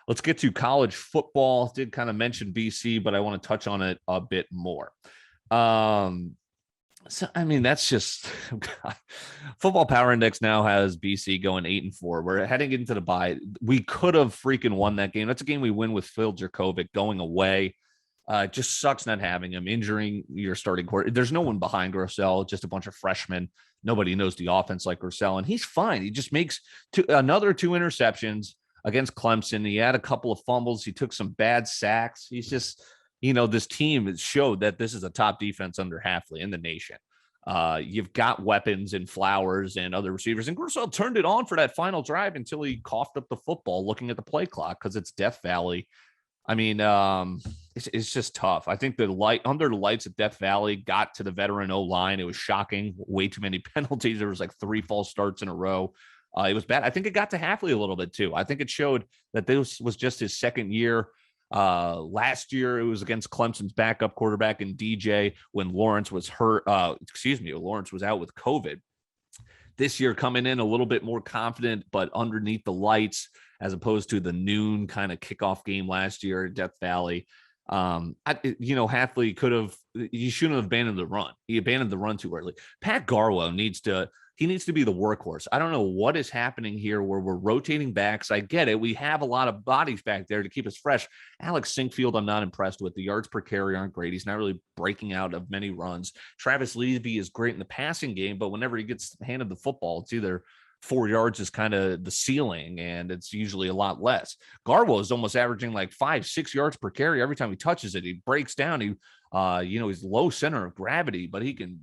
Let's get to college football. Did kind of mention BC, but I want to touch on it a bit more. So I mean, that's just Football Power Index now has BC going 8-4. We're heading into the bye. We could have freaking won that game. That's a game we win with Phil Jurkovec going away. It just sucks not having him, injuring your starting court. There's no one behind Grosel, just a bunch of freshmen. Nobody knows the offense like Grosel, and he's fine. He just makes another 2 interceptions against Clemson. He had a couple of fumbles. He took some bad sacks. He's just, this team has showed that this is a top defense under Hafley in the nation. You've got weapons and Flowers and other receivers. And Grosel turned it on for that final drive until he coughed up the football looking at the play clock because it's Death Valley. I mean, it's just tough. I think under the lights at Death Valley got to the veteran O-line. It was shocking. Way too many penalties. There was like 3 false starts in a row. It was bad. I think it got to Hafley a little bit too. I think it showed that this was just his second year. Last year it was against Clemson's backup quarterback and DJ when Lawrence was hurt. Lawrence was out with COVID. This year coming in a little bit more confident, but underneath the lights, as opposed to the noon kind of kickoff game last year at Death Valley. Hafley he shouldn't have abandoned the run. He abandoned the run too early. Pat Garwo needs to be the workhorse. I don't know what is happening here where we're rotating backs. I get it. We have a lot of bodies back there to keep us fresh. Alex Sinkfield, I'm not impressed with. The yards per carry aren't great. He's not really breaking out of many runs. Travis Levy is great in the passing game, but whenever he gets handed the football, it's either 4 yards is kind of the ceiling, and it's usually a lot less. Garwo is almost averaging like 5-6 yards per carry every time he touches it. He breaks down. He's low center of gravity, but he can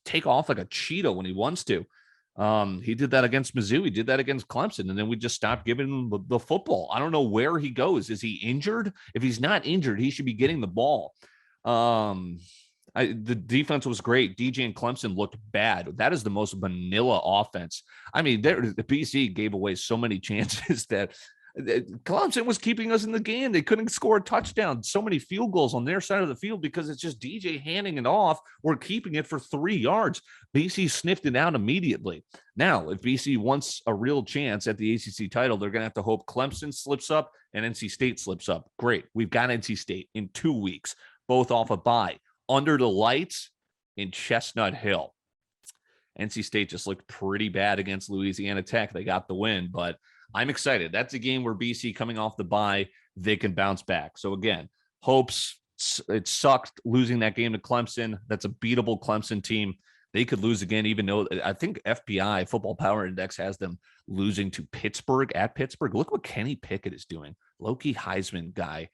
take off like a cheetah when he wants to. He did that against Mizzou. He did that against Clemson, and then we just stopped giving him the football. I don't know where he goes. Is he injured? If he's not injured, he should be getting the ball. The defense was great. DJ and Clemson looked bad. That is the most vanilla offense. I mean, the BC gave away so many chances that Clemson was keeping us in the game. They couldn't score a touchdown. So many field goals on their side of the field because it's just DJ handing it off or keeping it for 3 yards. BC sniffed it out immediately. Now, if BC wants a real chance at the ACC title, they're going to have to hope Clemson slips up and NC State slips up. Great. We've got NC State in 2 weeks, both off a bye. Under the lights in Chestnut Hill. NC State just looked pretty bad against Louisiana Tech. They got the win, but I'm excited. That's a game where BC coming off the bye, they can bounce back. So again, hopes. It sucked losing that game to Clemson. That's a beatable Clemson team. They could lose again, even though I think FBI, Football Power Index, has them losing to Pittsburgh at Pittsburgh. Look what Kenny Pickett is doing. Low-key Heisman guy.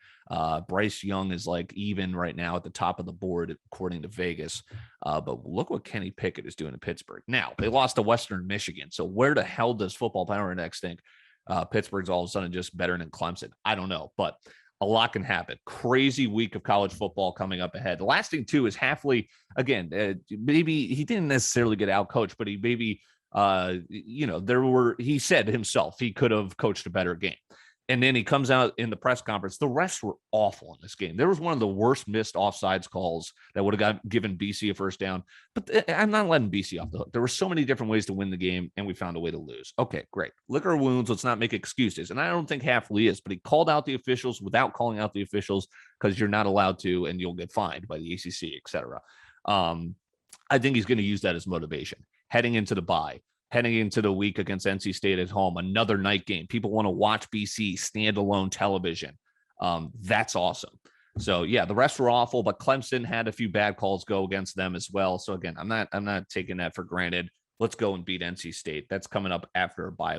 Bryce Young is like even right now at the top of the board, according to Vegas. But look what Kenny Pickett is doing in Pittsburgh. Now, they lost to Western Michigan. So where the hell does Football Power Index think Pittsburgh's all of a sudden just better than Clemson? I don't know, but a lot can happen. Crazy week of college football coming up ahead. The last thing, too, is Hafley, again, maybe he didn't necessarily get out-coached, but he maybe, he said himself he could have coached a better game. And then he comes out in the press conference. The refs were awful in this game. There was one of the worst missed offsides calls that would have given BC a first down. But I'm not letting BC off the hook. There were so many different ways to win the game, and we found a way to lose. Okay, great. Lick our wounds. Let's not make excuses. And I don't think Hafley is, but he called out the officials without calling out the officials because you're not allowed to, and you'll get fined by the ACC, et cetera. I think he's going to use that as motivation. Heading into the bye. Heading into the week against NC State at home, another night game. People want to watch BC standalone television. That's awesome. So yeah, the rest were awful, but Clemson had a few bad calls go against them as well. So again, I'm not taking that for granted. Let's go and beat NC State. That's coming up after a bye.